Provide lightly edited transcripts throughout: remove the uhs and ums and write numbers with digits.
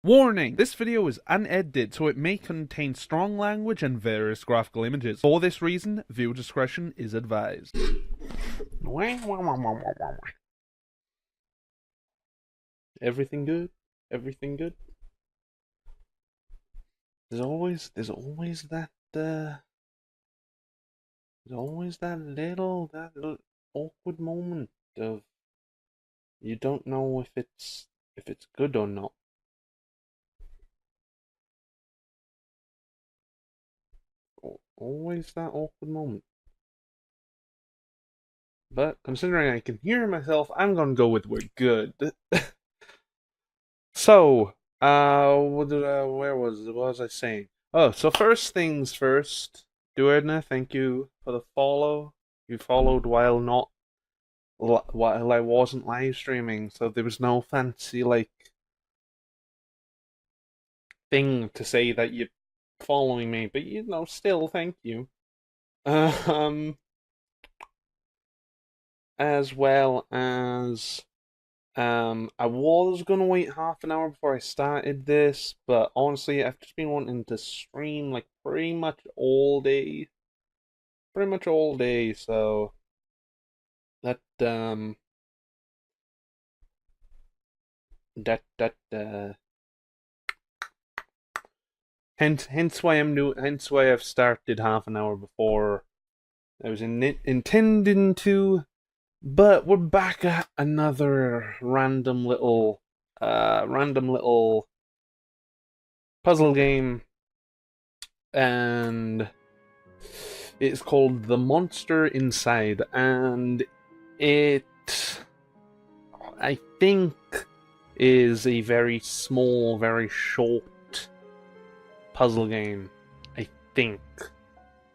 Warning! This video is unedited, so it may contain strong language and various graphical images. For this reason, viewer discretion is advised. Everything good? Everything good? There's always that little awkward moment of you don't know if it's good or not. Always that awkward moment. But considering I can hear myself, I'm gonna go with we're good. So, what was I saying? Oh, so first things first, Duerna, thank you for the follow. You followed while I wasn't live streaming, so there was no fancy thing to say that you're following me, but still thank you. Um, as well as I was gonna wait half an hour before I started this, but honestly, I've just been wanting to stream like pretty much all day. So that that that hence why hence why I've started half an hour before I was intending to. But we're back at another random little puzzle game, and it's called The Monster Inside, and it, I think, is a very small, very short puzzle game. I think.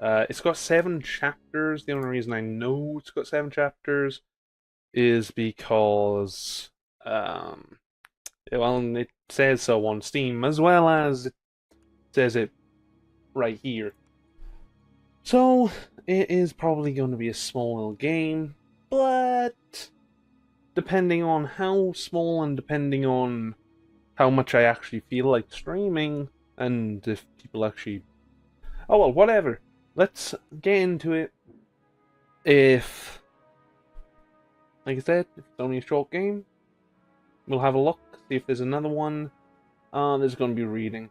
It's got 7 chapters. The only reason I know it's got 7 chapters is because, well, it says so on Steam, as well as it says it right here. So, it is probably going to be a small little game, but depending on how small and depending on how much I actually feel like streaming, and if people actually. Oh well, whatever. Let's get into it. If, like I said, if it's only a short game, we'll have a look, see if there's another one. There's going to be reading.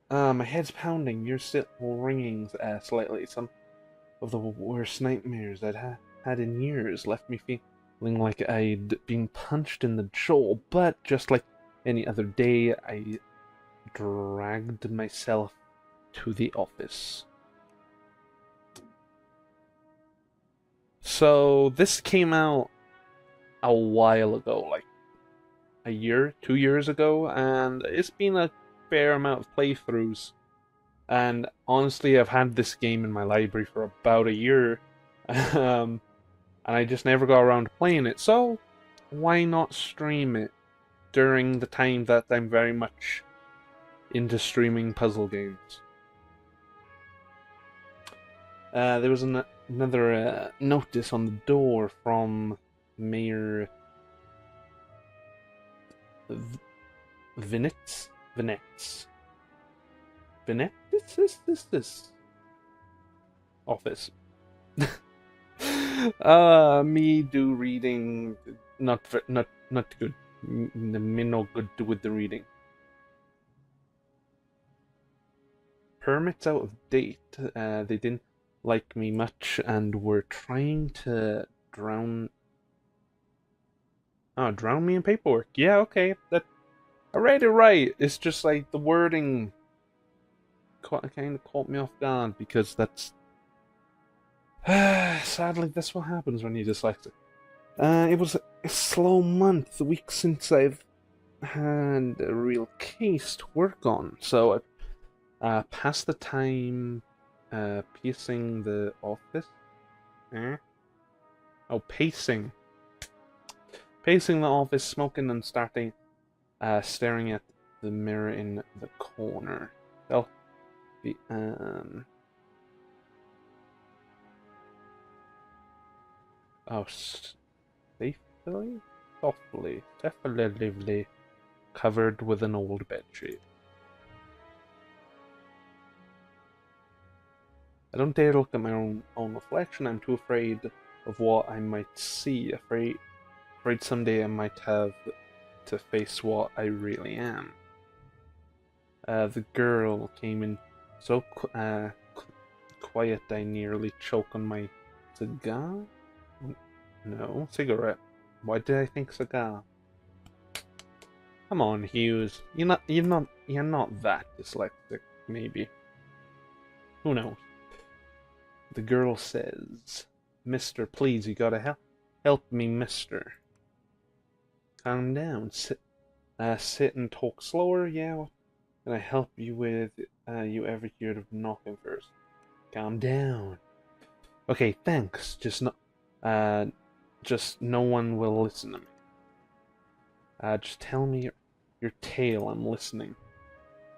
My head's pounding, you're still ringing slightly. Some of the worst nightmares had in years left me feeling like I'd been punched in the jaw, but just like any other day, I dragged myself to the office. So, this came out a while ago, like a year, 2 years ago, and it's been a fair amount of playthroughs. And honestly, I've had this game in my library for about a year, and I just never got around to playing it. So, why not stream it during the time that I'm very much into streaming puzzle games? There was another notice on the door from Mayor Vinetz. Vinetz. Vinetz? This office. Me do reading, not good. Me no good with the reading. Permits out of date. They didn't like me much and were trying to drown. Oh, drown me in paperwork. Yeah, okay. I read it right. It's just like the wording kind of caught me off guard because that's. Sadly, that's what happens when you're dyslexic. It was a slow month, a week since I've had a real case to work on, so I passed the time pacing the office. Eh? Oh, pacing. Pacing the office, smoking and staring at the mirror in the corner. Oh, the oh, safely, softly, definitely covered with an old bedsheet. I don't dare look at my own reflection. I'm too afraid of what I might see. Afraid someday I might have to face what I really am. The girl came in so quiet I nearly choked on my cigar. No, cigarette. Why did I think cigar? Come on, Hughes. You're not that dyslexic. Maybe. Who knows? The girl says, "Mister, please, you gotta help me, Mister. Calm down. Sit and talk slower. Yeah, what can I help you with? You ever heard of knocking first? Calm down. Okay, thanks. Just no one will listen to me. Just tell me your tale. I'm listening."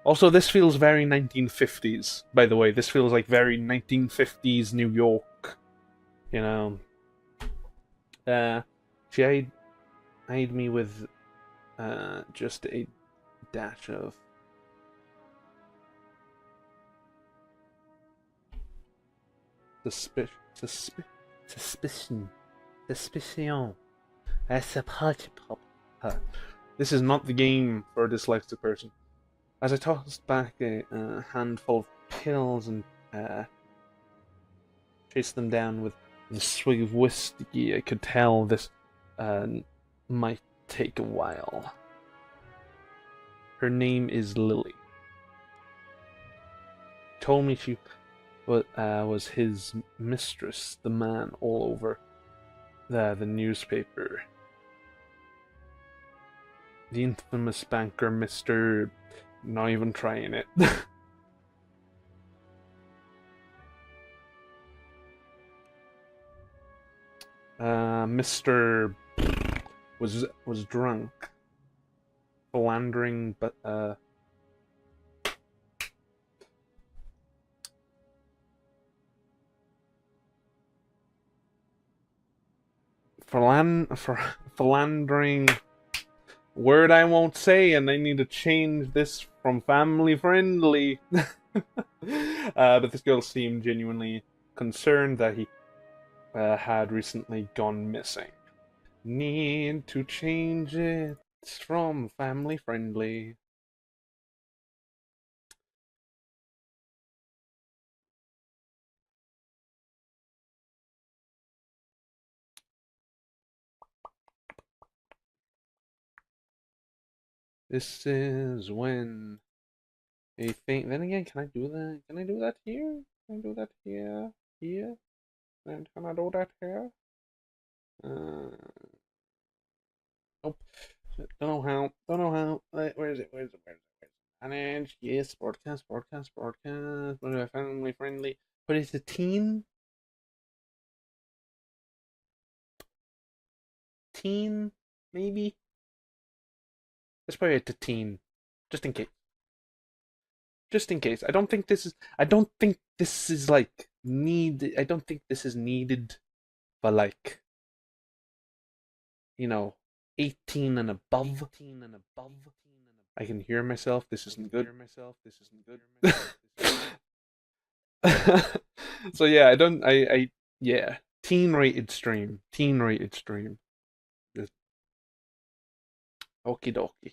Also, this feels very 1950s, by the way. This feels like very 1950s New York. You know. She eyed me with just a dash of suspicion. This is not the game for a dyslexic person. As I tossed back a handful of pills and chased them down with a swig of whiskey, I could tell this might take a while. Her name is Lily. Told me she was his mistress, the man all over the newspaper. The infamous banker, Mr. Not even trying it. Mr. was drunk, philandering, but philandering. Word I won't say, and I need to change this from family friendly. But this girl seemed genuinely concerned that he had recently gone missing. Need to change it from family friendly. This is when a thing. Then again, can I do that? Can I do that here? Can I do that here? Here? And can I do that here? Nope. Don't know how. Don't know how. Where is it? Where is it? Where is it? Where is it? Manage. Yes. Broadcast. Broadcast. Broadcast. Family friendly. But it's a teen. Teen. Maybe. Let's put it to teen. Just in case. Just in case. I don't think this is. I don't think this is like need. I don't think this is needed for like 18 and above. 18 and above. I can hear myself. This isn't good. This isn't good. So yeah, I don't. Yeah. Teen rated stream. Teen rated stream. Just okie dokie.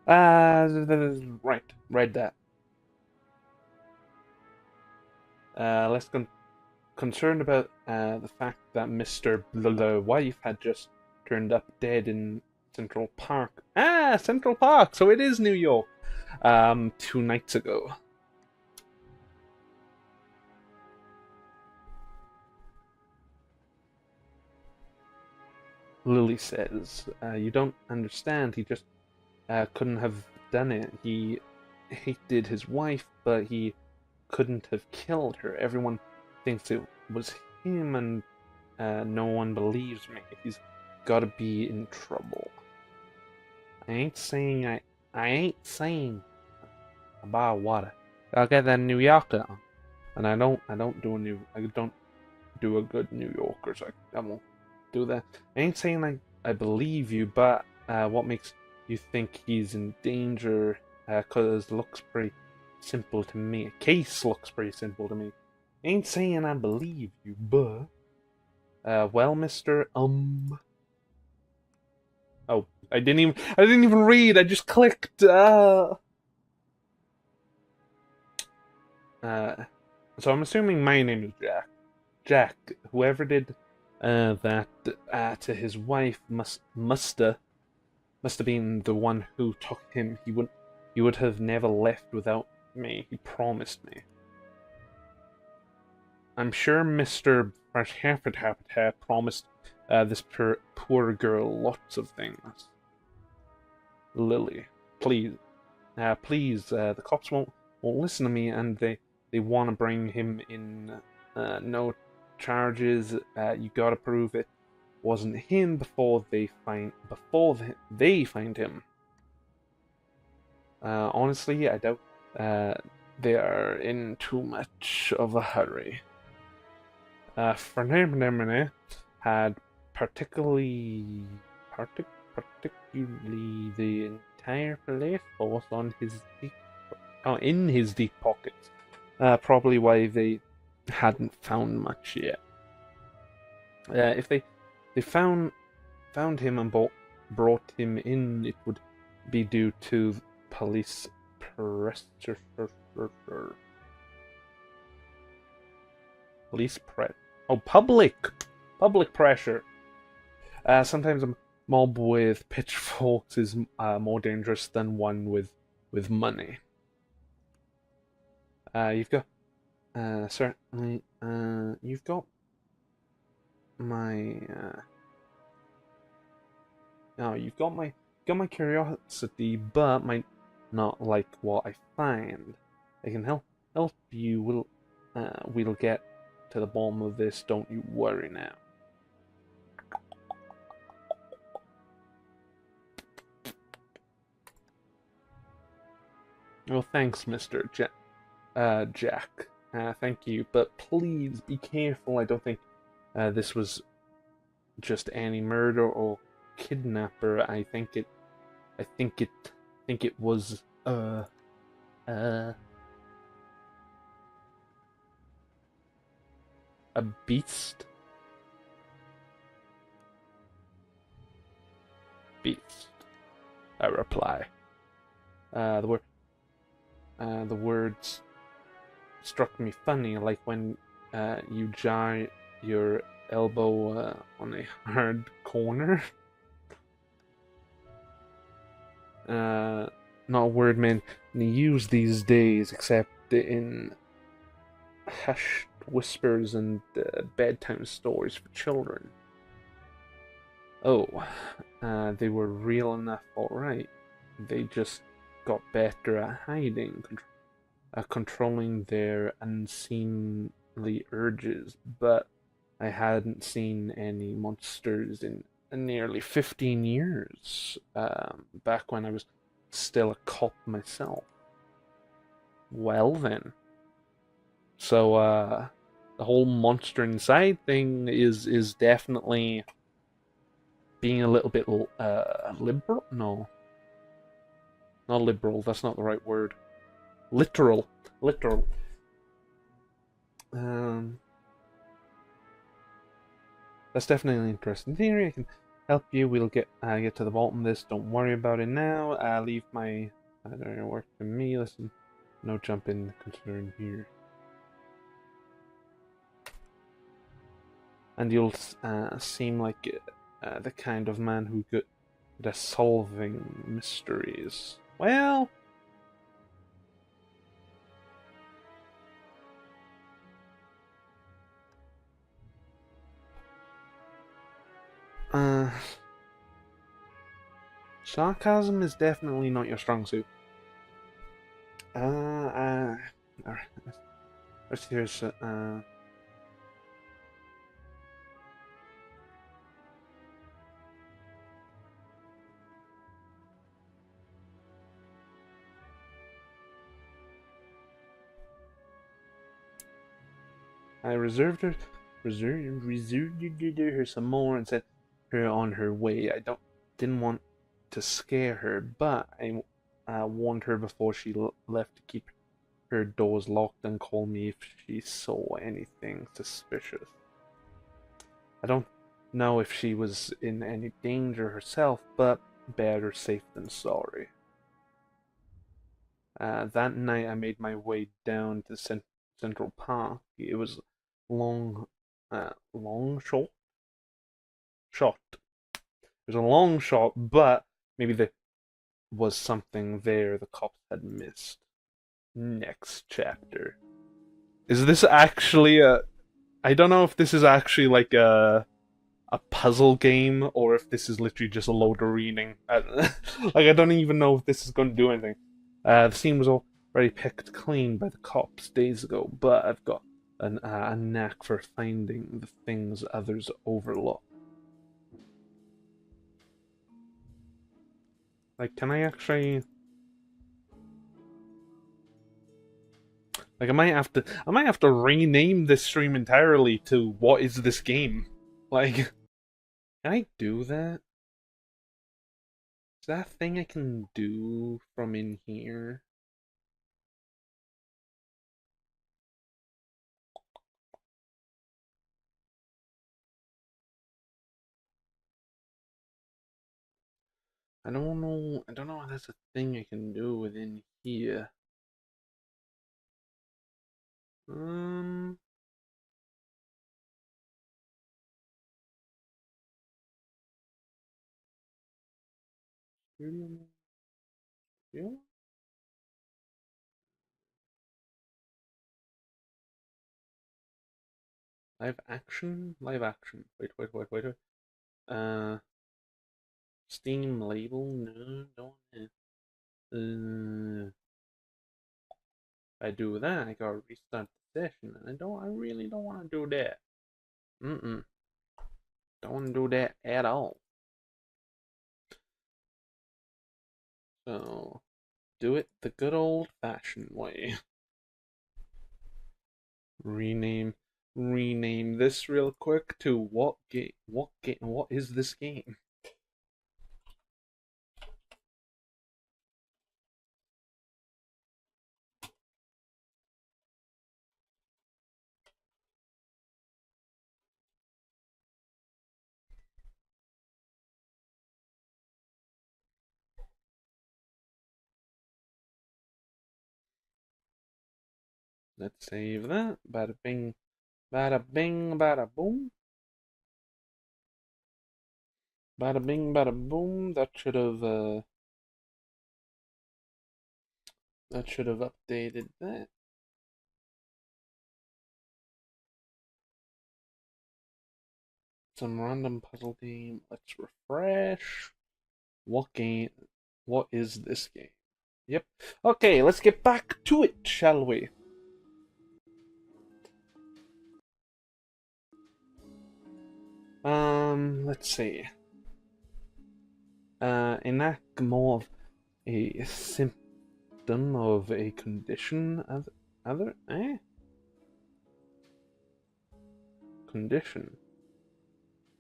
Right. Read that. Less concerned about the fact that Mr. Wife had just turned up dead in Central Park. Ah, Central Park. So it is New York. 2 nights ago. Lily says, "You don't understand. He just couldn't have done it. He hated his wife, but he couldn't have killed her. Everyone thinks it was him, and no one believes me. He's gotta be in trouble." I ain't saying about water. I'll get that New Yorker on. And I don't do a good New Yorker, so I won't. do that. I ain't saying I believe you, but what makes you think he's in danger? Cause looks pretty simple to me. A case looks pretty simple to me. Ain't saying I believe you, but well, Mister Oh, I didn't even read. I just clicked. So I'm assuming my name is Jack. Jack, whoever did that to his wife must have been the one who took him. He would have never left without me. He promised me. I'm sure Mr. Habitat promised this poor girl lots of things. Lily, please, the cops won't listen to me, and they want to bring him in. No charges. You gotta prove it wasn't him before they find him. Honestly, I doubt they are in too much of a hurry. Fernandez had particularly the entire police force in his deep pockets. Probably why they hadn't found much yet. If they found him and brought him in, it would be due to police pressure. Police press. Oh, public pressure. Sometimes a mob with pitchforks is more dangerous than one with money. You've got certainly. You've got my. No, you've got my curiosity, but might not like what I find. I can help you. We'll get to the bottom of this. Don't you worry now. Well, thanks, Mr. Jack. Thank you, but please be careful. I don't think this was just any murder or kidnapper. I think it was a beast. Beast. I reply. The words struck me funny, like when you jar your elbow on a hard corner. Not a word men use these days, except in hushed whispers and bedtime stories for children. Oh, they were real enough, alright. They just got better at hiding, controlling their unseemly urges, but I hadn't seen any monsters in nearly 15 years, back when I was still a cop myself. Well then. So, the whole monster inside thing is definitely being a little bit, liberal? No. Not liberal, that's not the right word. Literal. That's definitely an interesting theory. I can help you. We'll get to the bottom of this. Don't worry about it now. Leave my work to me. Listen, no jumping concern here. And you'll seem like the kind of man who good at solving mysteries. Well. Sarcasm is definitely not your strong suit. Here's I reserved reserved her some more and sent her on her way. Didn't want to scare her, but I warned her before she left to keep her doors locked and call me if she saw anything suspicious. I don't know if she was in any danger herself, but better safe than sorry. That night I made my way down to Central Park. It was long, shot. It was a long shot, but maybe there was something there the cops had missed. Next chapter. Is this actually a... I don't know if this is actually like a puzzle game or if this is literally just a load of reading. Like, I don't even know if this is going to do anything. The scene was already picked clean by the cops days ago, but I've got a knack for finding the things others overlook. Like, can I actually... Like, I might have to rename this stream entirely to "What is this game?" Like, can I do that? Is that a thing I can do from in here? I don't know. I don't know if that's a thing I can do within here. Um. Studio mode? Yeah. Live action. Live action. Wait. Uh. Steam label. No. Don't. If I do that, I gotta restart the session, and I don't. I really don't want to do that. Mm. Don't want to do that at all. So, do it the good old-fashioned way. rename rename this real quick to what is this game? Let's save that. Bada bing, bada boom. Bada bing, bada boom. That should have updated that. Some random puzzle game. Let's refresh. What game? What is this game? Yep. Okay, let's get back to it, shall we? Let's see. Enact more of a symptom of a condition. Other, Condition.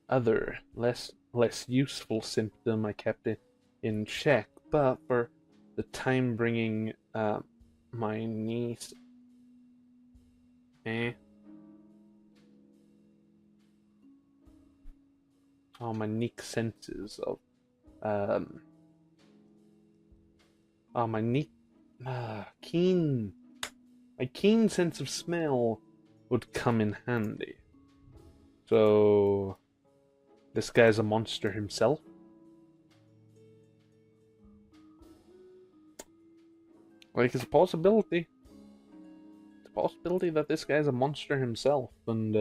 Other, less useful symptom. I kept it in check, but for the time bringing my niece. Eh? Oh, my unique senses of um. Oh, my neat, keen, my keen sense of smell would come in handy. So, this guy's a monster himself. Like, it's a possibility. It's a possibility that this guy's a monster himself, and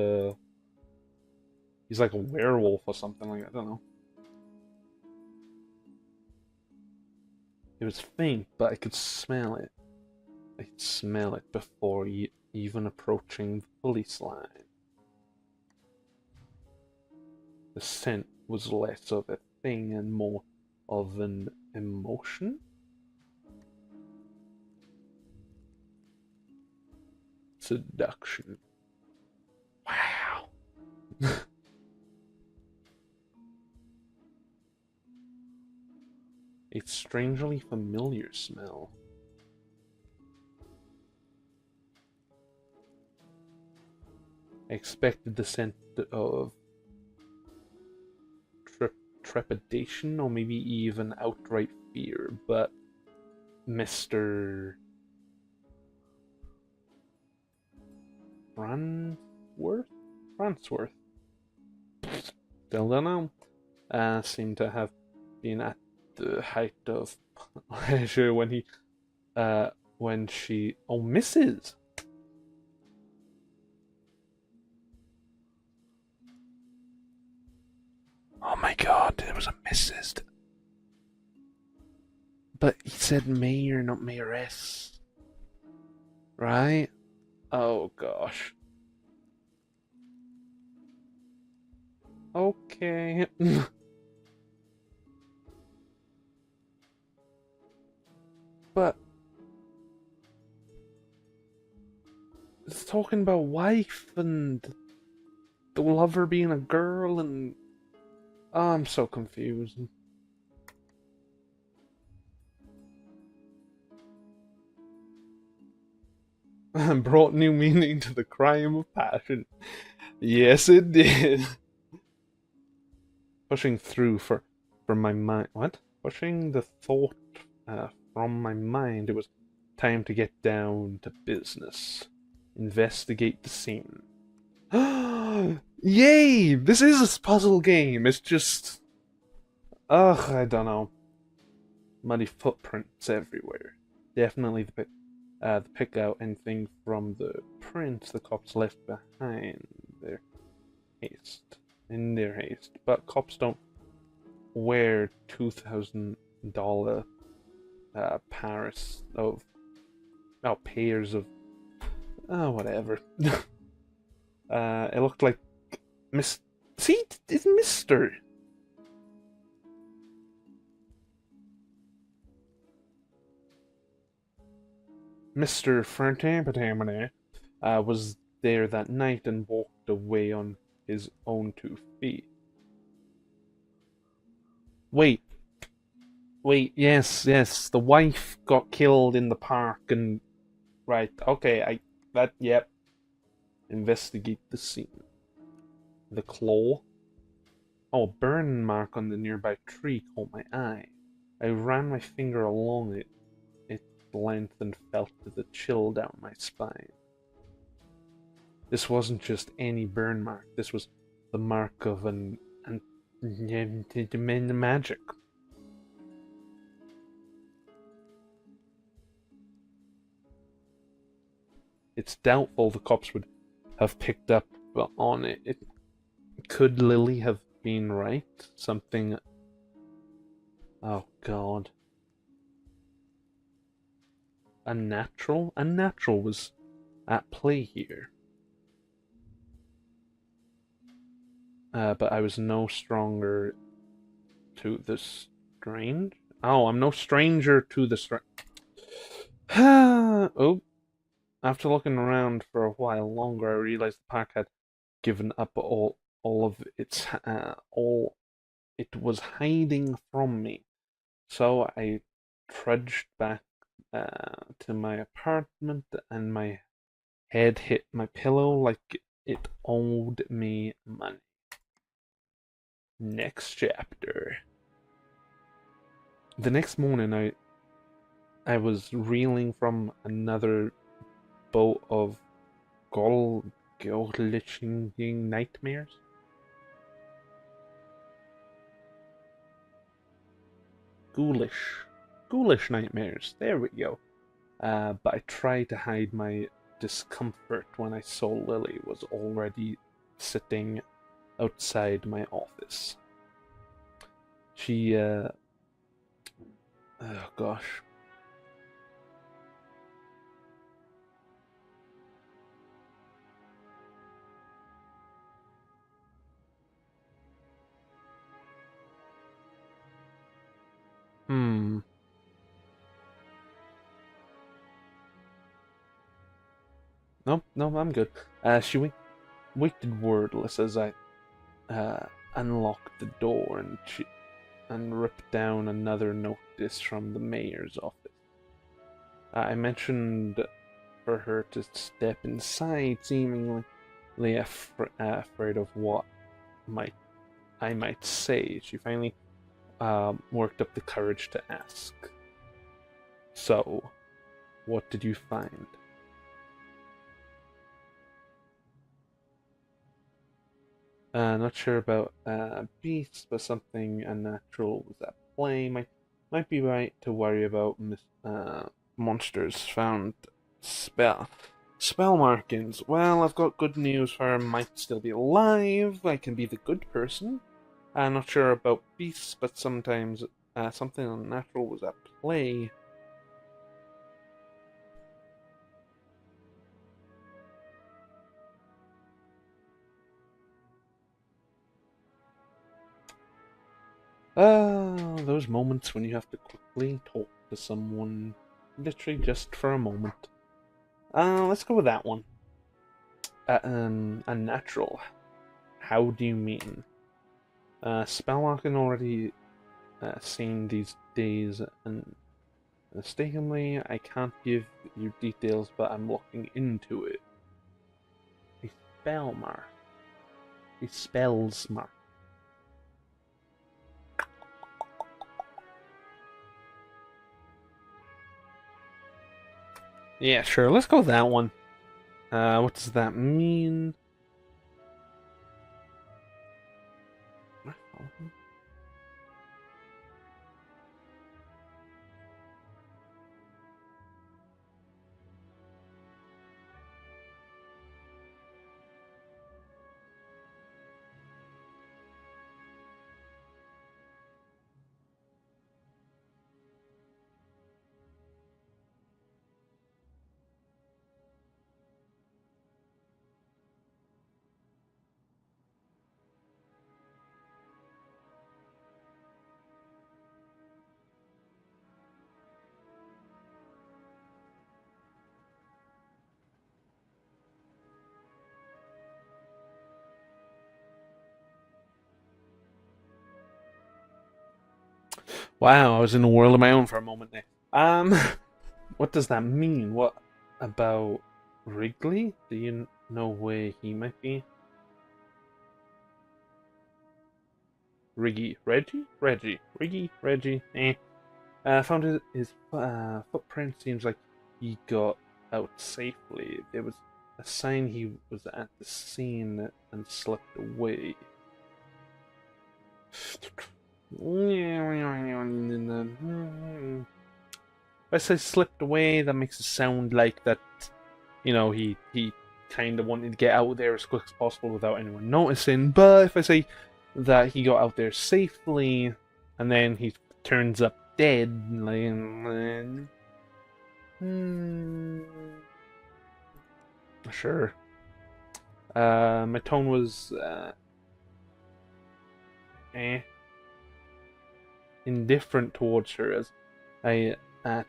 he's like a werewolf or something like that. I don't know. It was faint, but I could smell it. I could smell it before even approaching the police line. The scent was less of a thing and more of an emotion. Seduction. Wow. A strangely familiar smell. I expected the scent of trepidation or maybe even outright fear, but Mr. Fransworth? Fransworth? Still don't know. Seemed to have been at the height of pleasure when he, when she, oh, Mrs. Oh my god, there was a Mrs. But he said mayor, not mayoress. Right? Oh gosh. Okay. But it's talking about wife and the lover being a girl and oh, I'm so confused. Brought new meaning to the crime of passion. Yes, it did. Pushing through for my mind. What? Pushing the thought from my mind. It was time to get down to business. Investigate the scene. Yay! This is a puzzle game. It's just, ugh, I don't know. Muddy footprints everywhere. Definitely the pick out anything from the prints the cops left behind their haste. In their haste. But cops don't wear $2,000 Paris of pairs of whatever. It looked like see, it's Mr. Frantampatamane was there that night and walked away on his own 2 feet. Wait, wait, yes, the wife got killed in the park and right, okay, yep. Investigate the scene. The claw. Oh, a burn mark on the nearby tree caught my eye. I ran my finger along its length and felt the chill down my spine. This wasn't just any burn mark. This was the mark of an magic. It's doubtful the cops would have picked up on it. Could Lily have been right? Something. Oh God. Unnatural? Unnatural was at play here. But I was no stronger to the strange. Oh, I'm no stranger to the strange. Oh, after looking around for a while longer, I realized the park had given up all of its all it was hiding from me. So I trudged back to my apartment, and my head hit my pillow like it owed me money. Next chapter. The next morning, I was reeling from another bout of ghoulish nightmares. Ghoulish. Ghoulish nightmares. There we go. But I tried to hide my discomfort when I saw Lily was already sitting outside my office. She, oh gosh. Hmm. No, I'm good. She waited wordless as I uh, unlock the door and rip down another notice from the mayor's office. I mentioned for her to step inside, seemingly afraid of what might I might say. She finally worked up the courage to ask. So, what did you find? Not sure about beasts, but something unnatural was at play. Might be right to worry about monsters found. Spell markings. Well, I've got good news for her. Might still be alive. I can be the good person. I'm not sure about beasts, but sometimes something unnatural was at play. Those moments when you have to quickly talk to someone, literally just for a moment. Let's go with that one. Unnatural. How do you mean? Spellmarking already seen these days, and mistakenly, I can't give you details, but I'm looking into it. A spell mark. A spells mark. Yeah, sure. Let's go with that one. What does that mean? Wow, I was in a world of my own for a moment there. What does that mean? What about Wrigley? Do you know where he might be? Reggie. Eh. Found his footprint. Seems like he got out safely. There was a sign he was at the scene and slipped away. If I say slipped away, that makes it sound like that, he kind of wanted to get out there as quick as possible without anyone noticing. But if I say that he got out there safely, and then he turns up dead, like, sure. My tone was eh, indifferent towards her as I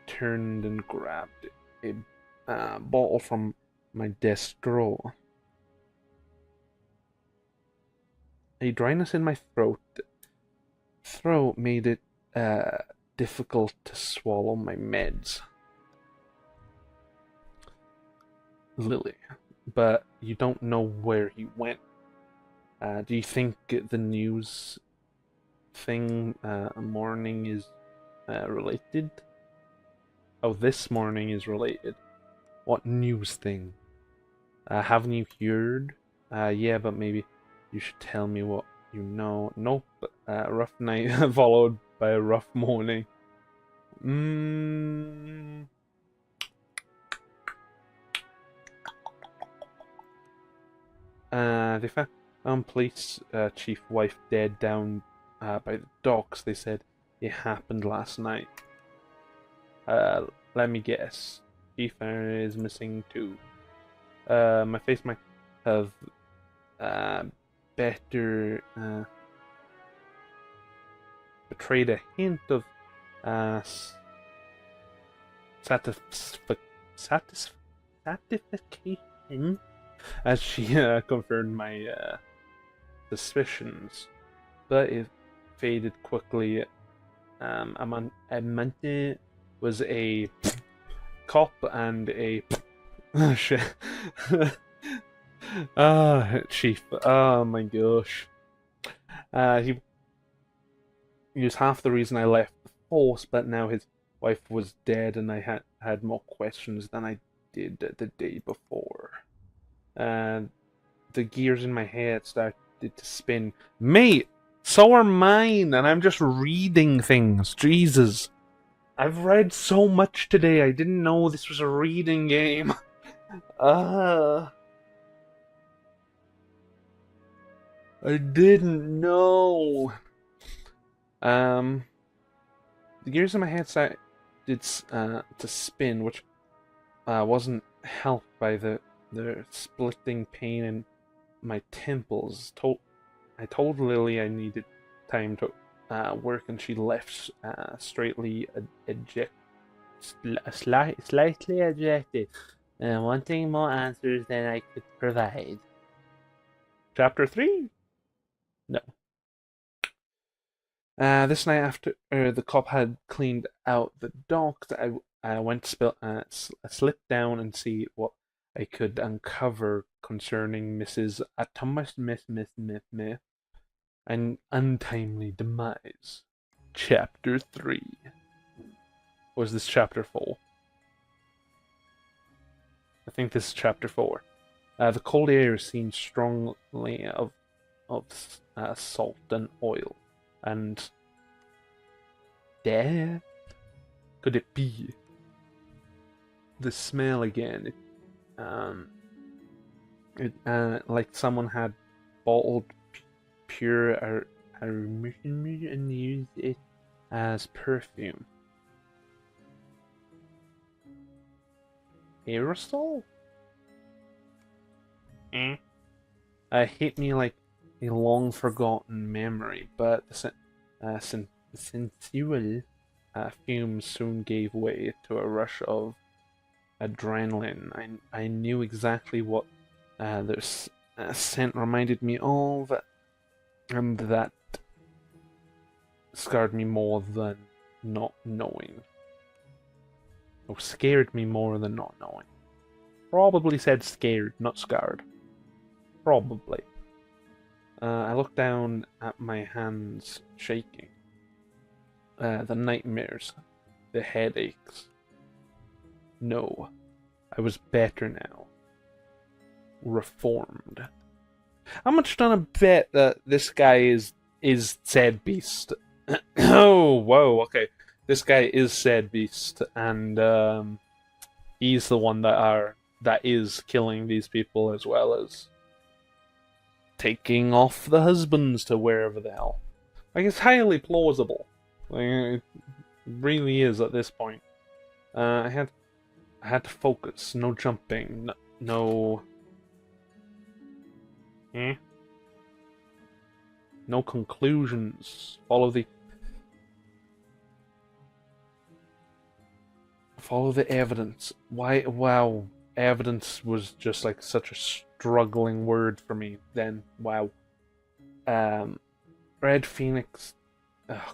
turned and grabbed a bottle from my desk drawer. A dryness in my throat made it difficult to swallow my meds. Lily, but you don't know where he went. Do you think the news thing morning is related? Oh, this morning is related. What news thing? Haven't you heard? Yeah, but maybe you should tell me what you know. Nope. Rough night followed by a rough morning. They found police chief wife dead down by the docks. They said it happened last night. Let me guess. Chief is missing too. My face might have better betrayed a hint of satisfaction as she confirmed my suspicions, but it faded quickly. Amante was a cop and a shit. Chief. Oh my gosh. He was half the reason I left the force, but now his wife was dead, and I had more questions than I did the day before. And the gears in my head started to spin. Mate, so are mine, and I'm just reading things. Jesus. I've read so much today, I didn't know this was a reading game. I didn't know. The gears in my head started to spin, which wasn't helped by the splitting pain in my temples. I told Lily I needed time to work, and she left straightly slightly ejected, wanting more answers than I could provide. Chapter 3? No. This night after the cop had cleaned out the docks, I went to slip down and see what I could uncover concerning Mrs. Thomas Miss an untimely demise. Chapter 3. Or is this chapter 4? I think this is chapter 4. The cold air seemed strongly of salt and oil, and there could it be? The smell again. Like someone had bottled pure aromatherapy and used it as perfume. Aerosol? Hit me like a long forgotten memory, but the sensual fumes soon gave way to a rush of adrenaline. I knew exactly what this scent reminded me of, and that scared me more than not knowing. Or scared me more than not knowing. Probably said scared, not scarred. Probably. I looked down at my hands shaking. The nightmares, the headaches. No, I was better now. Reformed. I'm much gonna bet that this guy is said beast. Oh, whoa, okay. This guy is said beast, and he's the one that is killing these people, as well as taking off the husbands to wherever the hell. Like, it's highly plausible. Like, it really is at this point. I had to focus. No jumping. No. No conclusions. Follow the evidence. Why? Wow. Evidence was just like such a struggling word for me then. Wow. Red Phoenix. Oh,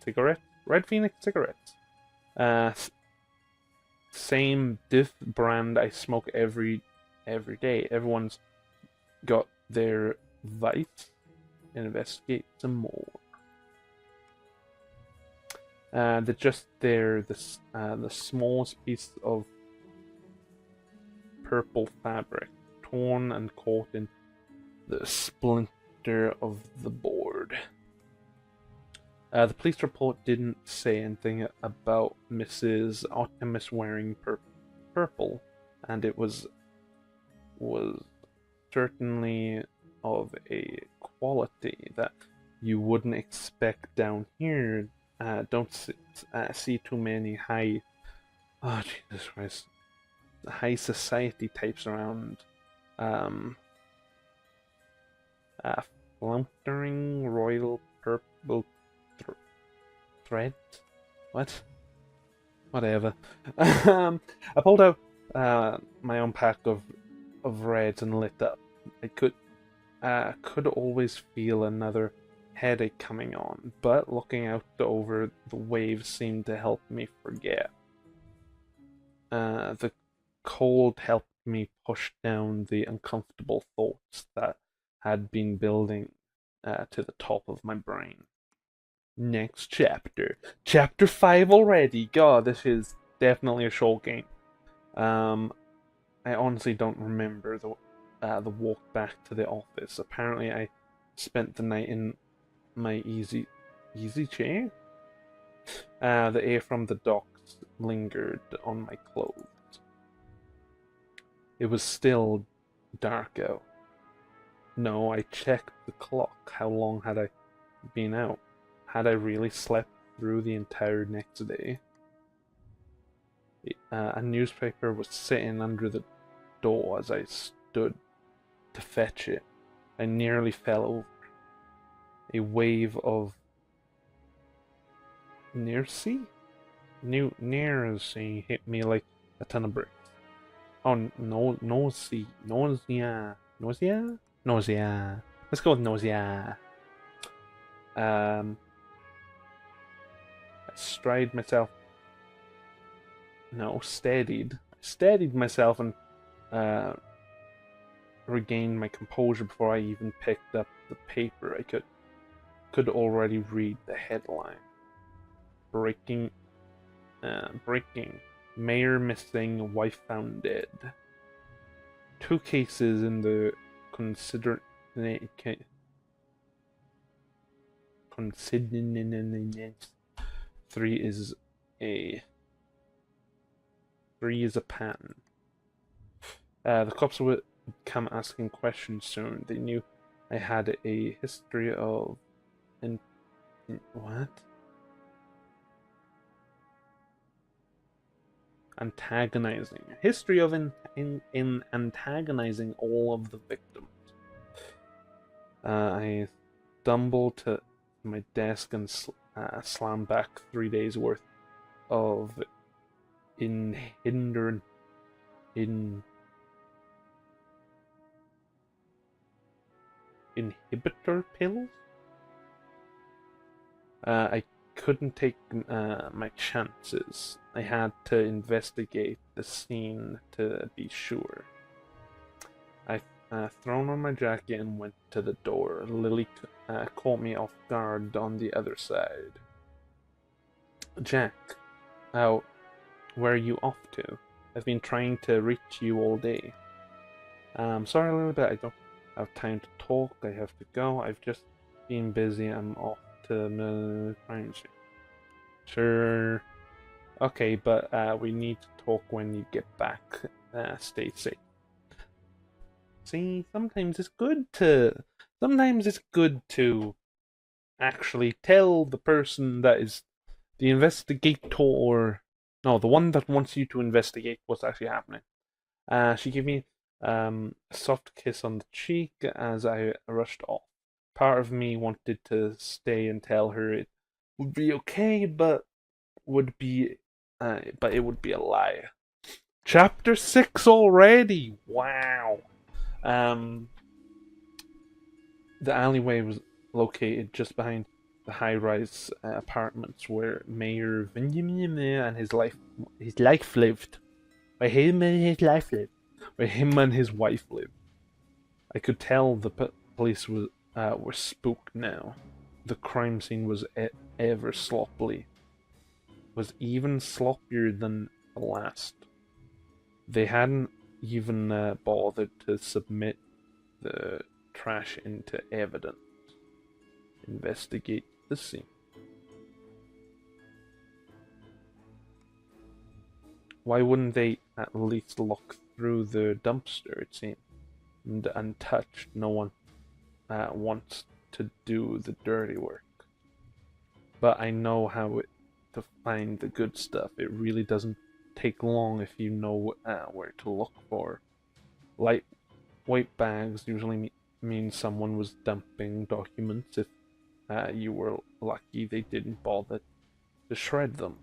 cigarette. Red Phoenix cigarettes. Same diff brand I smoke every day. Everyone's got their vice. Investigate some more. The smallest piece of purple fabric, torn and caught in the splinter of the board. The police report didn't say anything about Mrs. Optimus wearing purple, and it was certainly of a quality that you wouldn't expect down here. Don't see too many high, oh Jesus Christ, high society types around. Flauntering royal purple thread? What? Whatever. I pulled out my own pack of of red and lit up. I could always feel another headache coming on, but looking out over the waves seemed to help me forget. The cold helped me push down the uncomfortable thoughts that had been building to the top of my brain. Next chapter. Chapter 5 already. God, this is definitely a short game. I honestly don't remember the walk back to the office. Apparently, I spent the night in my easy chair. The air from the docks lingered on my clothes. It was still dark out. No, I checked the clock. How long had I been out? Had I really slept through the entire next day? A newspaper was sitting under the door as I stood to fetch it. I nearly fell over. A wave of nearcy hit me like a ton of bricks. Oh, no, nausea. Let's go with nausea. I stride myself. No, steadied. I steadied myself and regained my composure before I even picked up the paper. I could already read the headline. Breaking. Mayor missing, wife found dead. 2 cases in the consider. Three is a pattern. The cops would come asking questions soon. They knew I had a history of what? Antagonizing. A history of antagonizing all of the victims. I stumbled to my desk and slammed back 3 days worth of inhibitor pills. I couldn't take my chances. I had to investigate the scene to be sure. I thrown on my jacket and went to the door. Lily caught me off guard on the other side. Jack, where are you off to? I've been trying to reach you all day. Sorry, Lily, but I don't have time to talk. I have to go. I've just been busy. I'm off to the crime scene. Sure. Okay, but we need to talk when you get back. Stay safe. See, sometimes it's good to actually tell the person that is the investigator, no, the one that wants you to investigate what's actually happening. She gave me a soft kiss on the cheek as I rushed off. Part of me wanted to stay and tell her it would be okay, but it would be a lie. Chapter 6 already. Wow. The alleyway was located just behind the high-rise apartments where Mayor Benjamin and his life lived. Where him and his wife lived. I could tell the police were spooked now. The crime scene was ever sloppily. Was even sloppier than the last. They hadn't even bothered to submit the trash into evidence. Investigate the scene. Why wouldn't they at least look through the dumpster, it seemed? And untouched, no one wants to do the dirty work. But I know how to find the good stuff. It really doesn't take long if you know where to look for. Lightweight bags usually mean someone was dumping documents. If you were lucky, they didn't bother to shred them.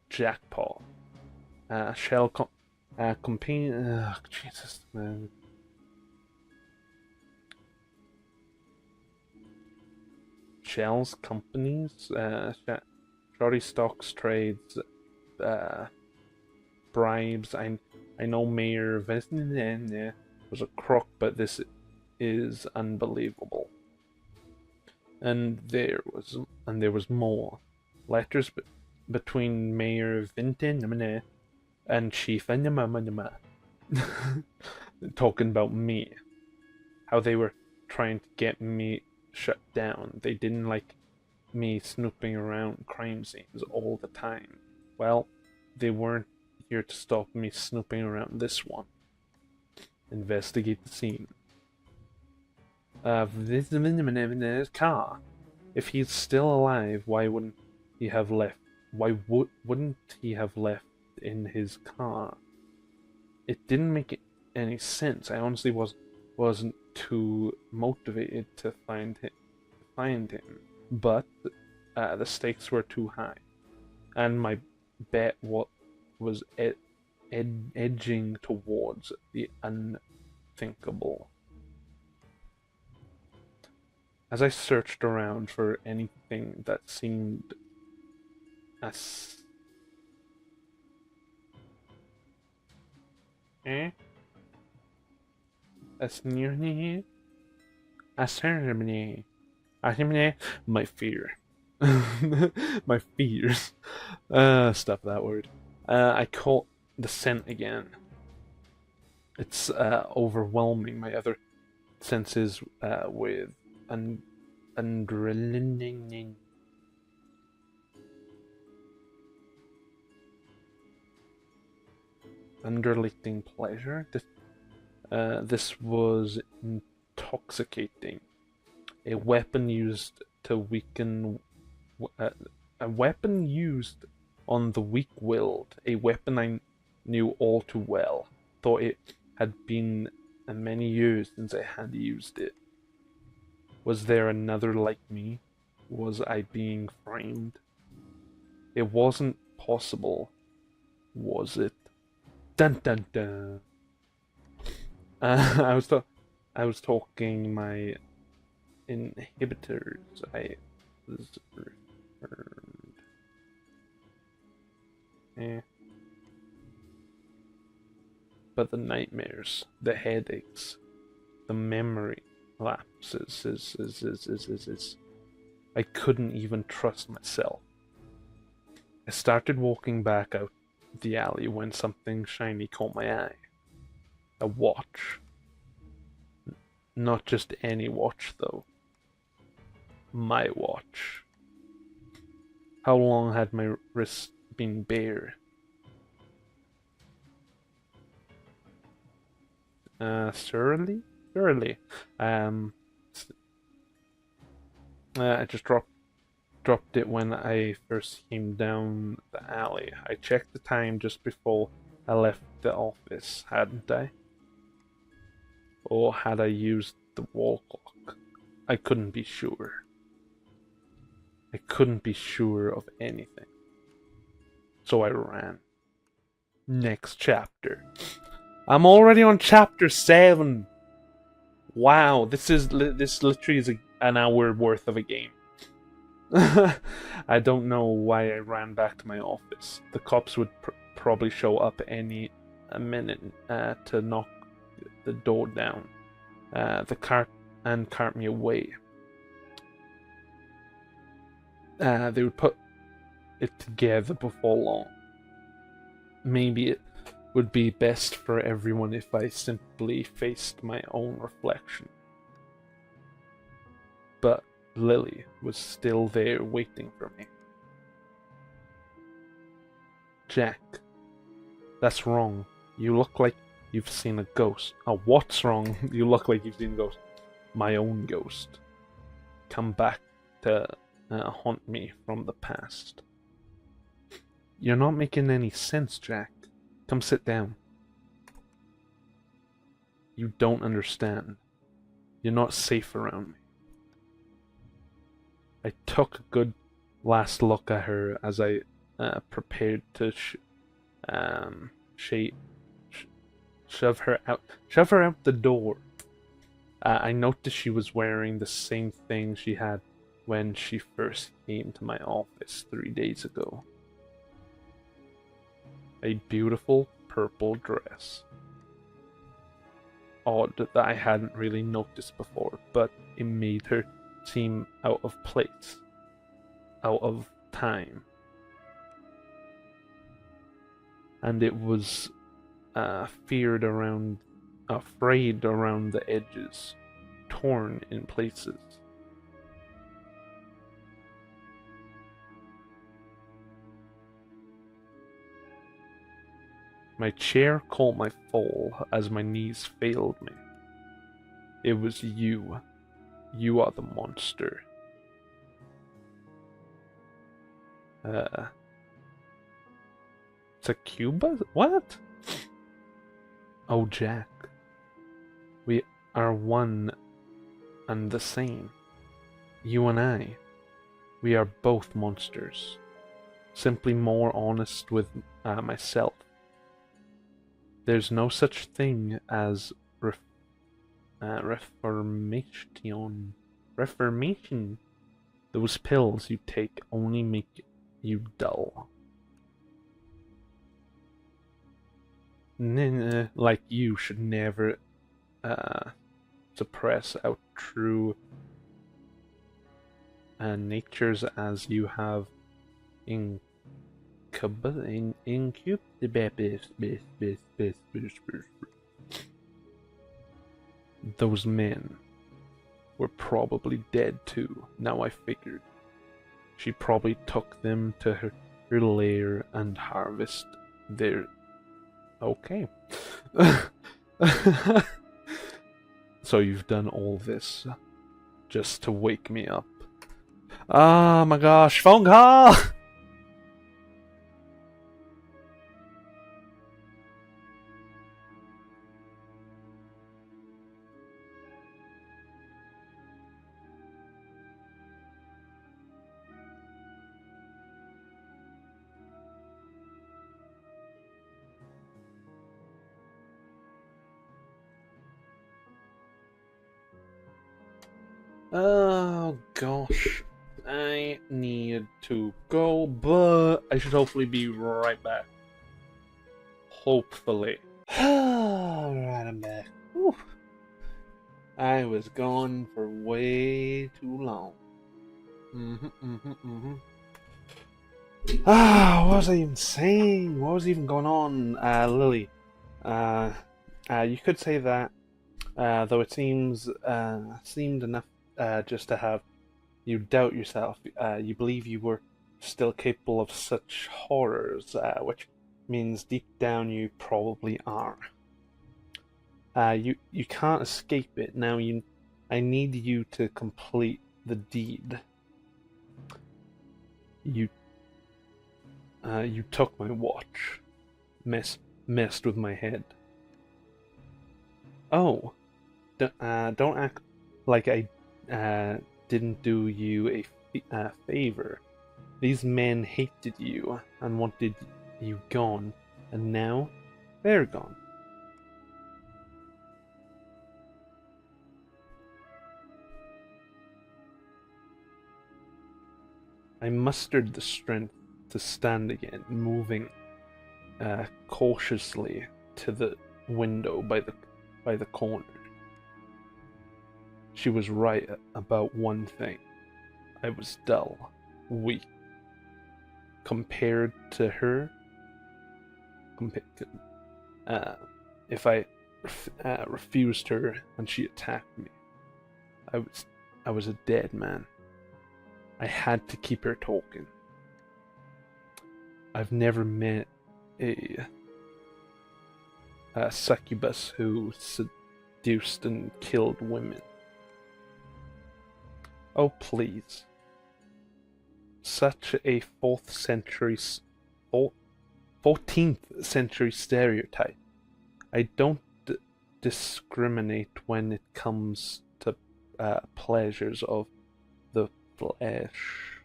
Jackpot. Shell Campaign. Jesus, man. Shells, companies, shoddy stocks, trades, uh, bribes. I know Mayor Vesnin was a crook, but this is unbelievable. And there was more letters between Mayor Vinton and Chief Anima talking about me, how they were trying to get me shut down. They didn't like me snooping around crime scenes all the time. Well, they weren't here to stop me snooping around this one. Investigate the scene of this car. If he's still alive, why wouldn't he have left? Wouldn't he have left in his car? It didn't make any sense. I honestly wasn't too motivated to find him. But the stakes were too high, and my bet was edging towards the unthinkable. As I searched around for anything that seemed as as near me as ceremony. My fear. My fears. Stuff that word. I caught the scent again. It's overwhelming my other senses with underlining. Underlining pleasure. This was intoxicating. A weapon used to weaken. A weapon used on the weak-willed. A weapon I knew all too well. Thought it had been many years since I had used it. Was there another like me? Was I being framed? It wasn't possible, was it? Dun dun dun. I was talking my inhibitors. I was returned. But the nightmares, the headaches, the memory lapses I couldn't even trust myself. I started walking back out the alley when something shiny caught my eye. A watch. Not just any watch, though. My watch. How long had my wrist been bare? Surely? Surely. I just dropped it when I first came down the alley. I checked the time just before I left the office, hadn't I? Or had I used the wall clock? I couldn't be sure. I couldn't be sure of anything. So I ran. Next chapter. I'm already on chapter 7. Wow, this literally is an hour worth of a game. I don't know why I ran back to my office. The cops would probably show up any minute to knock the door down, cart me away. They would put it together before long. Maybe it would be best for everyone if I simply faced my own reflection. But Lily was still there waiting for me. Jack, that's wrong. You look like you've seen a ghost. Oh, what's wrong? You look like you've seen a ghost. My own ghost. Come back to haunt me from the past. You're not making any sense, Jack. Come sit down. You don't understand. You're not safe around me. I took a good last look at her as I prepared to Shove her out. Shove her out the door. I noticed she was wearing the same thing she had when she first came to my office 3 days ago. A beautiful purple dress. Odd that I hadn't really noticed before, but it made her seem out of place, out of time. And it was afraid around the edges, torn in places. My chair caught my fall as my knees failed me. It was you. You are the monster. It's a Cuba? What? Oh, Jack. We are one and the same. You and I. We are both monsters. Simply more honest with myself. There's no such thing as reformation. Reformation. Those pills you take only make you dull. Like you should never suppress out true natures as you have those men were probably dead too, now I figured. She probably took them to her lair and harvest their... Okay. So you've done all this just to wake me up. Oh my gosh, phone call! Oh gosh, I need to go, but I should hopefully be right back. Hopefully. Alright, I'm back. Whew. I was gone for way too long. What was I even saying? What was even going on, Lily? You could say that, though it seemed enough just to have you doubt yourself. You believe you were still capable of such horrors, which means deep down you probably are. You can't escape it. Now I need you to complete the deed. You took my watch, messed with my head. Oh, don't act like I didn't do you a favor. These men hated you and wanted you gone, and now they're gone. I mustered the strength to stand again, moving cautiously to the window by the corner. She was right about one thing. I was dull, weak. Compared to her, if I refused her and she attacked me, I was a dead man. I had to keep her talking. I've never met a succubus who seduced and killed women. Oh, please. Such a 14th century stereotype. I don't discriminate when it comes to pleasures of the flesh.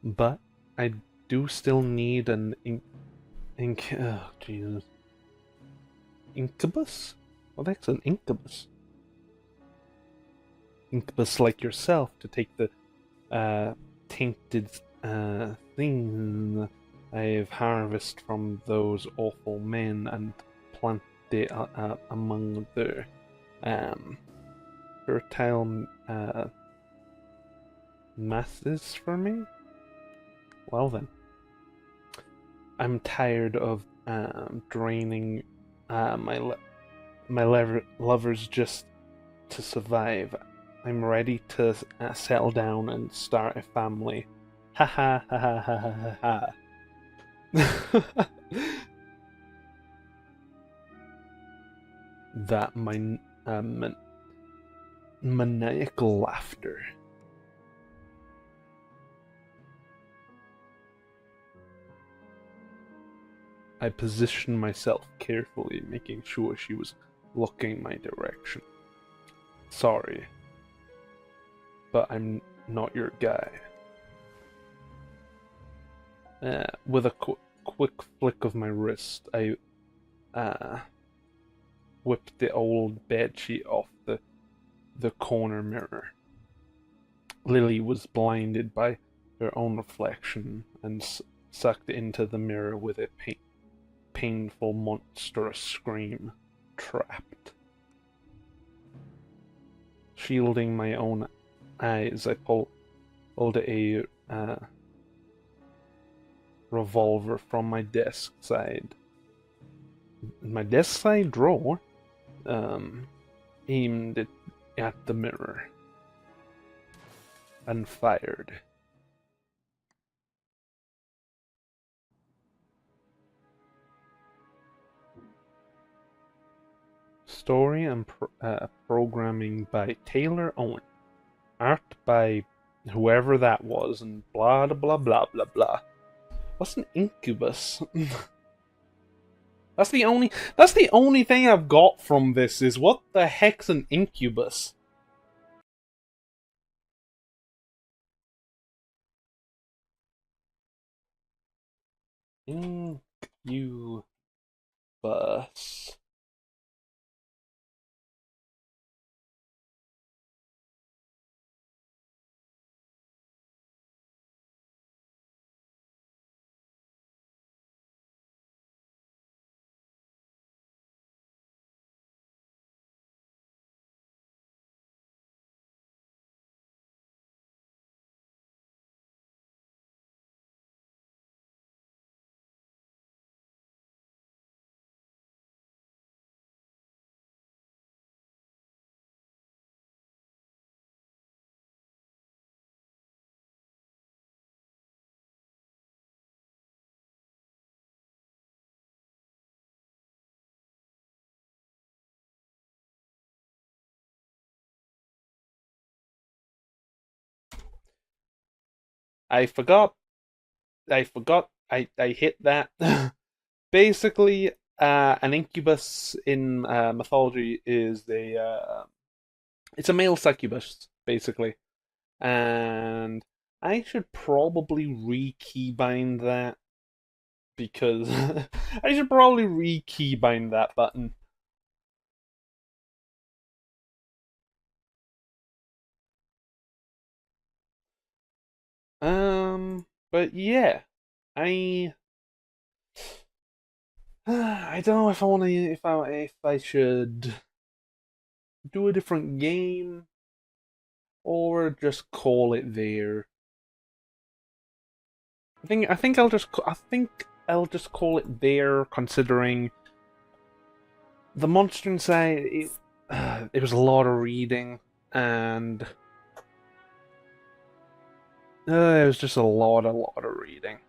But I do still need an Oh, Jesus. Incubus? What the heck's an incubus? Incubus like yourself to take the tainted things I've harvested from those awful men and plant it among the um, fertile masses for me? Well then. I'm tired of draining my lovers just to survive. I'm ready to settle down and start a family. Ha ha ha ha ha ha ha. That maniacal laughter. I positioned myself carefully, making sure she was looking my direction. Sorry, but I'm not your guy. With a quick flick of my wrist, I whipped the old bedsheet off the corner mirror. Lily was blinded by her own reflection and sucked into the mirror with a painful, monstrous scream. Trapped. Shielding my own eyes, I pulled a revolver from my desk side. My desk side drawer, aimed it at the mirror and fired. Story and programming by Taylor Owen. Art by whoever that was, and blah blah blah blah blah. What's an incubus? That's the only thing I've got from this is what the heck's an incubus? Incubus. I forgot. I hit that. Basically, an incubus in mythology is it's a male succubus, basically, and I should probably re-keybind that because I should probably re-keybind that button. But yeah, I I don't know if I want to if I should do a different game or just call it there. I think I'll just call it there, considering the Monster Inside. It was a lot of reading, and it was just a lot of reading.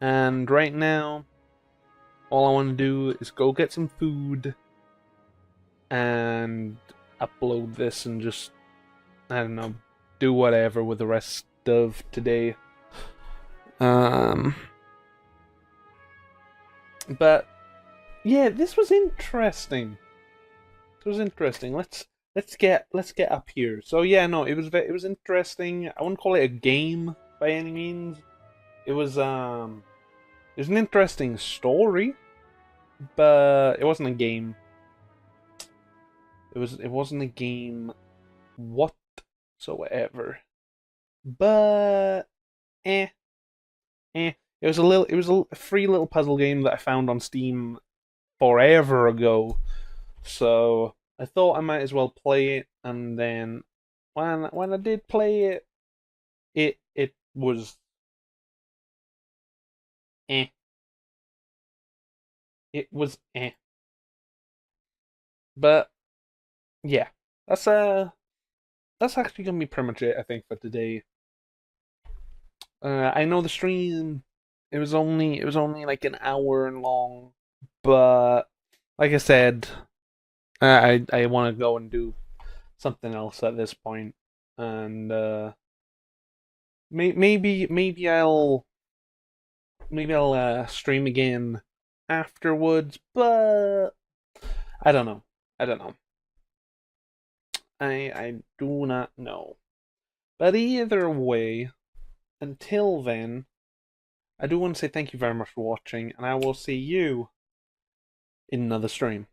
And right now, all I want to do is go get some food and upload this and just, I don't know, do whatever with the rest of today. Um, but yeah, this was interesting. It was interesting. Let's get up here. So yeah, no, it was interesting. I wouldn't call it a game by any means, it was an interesting story, but it wasn't a game. It wasn't a game whatsoever. But eh, eh. It was a free little puzzle game that I found on Steam forever ago. So I thought I might as well play it, and then when I did play it, it was eh. It was eh. But yeah, that's uh that's actually gonna be pretty much it, I think, for today. I know the stream it was only like an hour long, but like I said, I want to go and do something else at this point, and maybe I'll stream again afterwards, but I don't know. I don't know. I do not know. But either way, until then, I do want to say thank you very much for watching, and I will see you in another stream.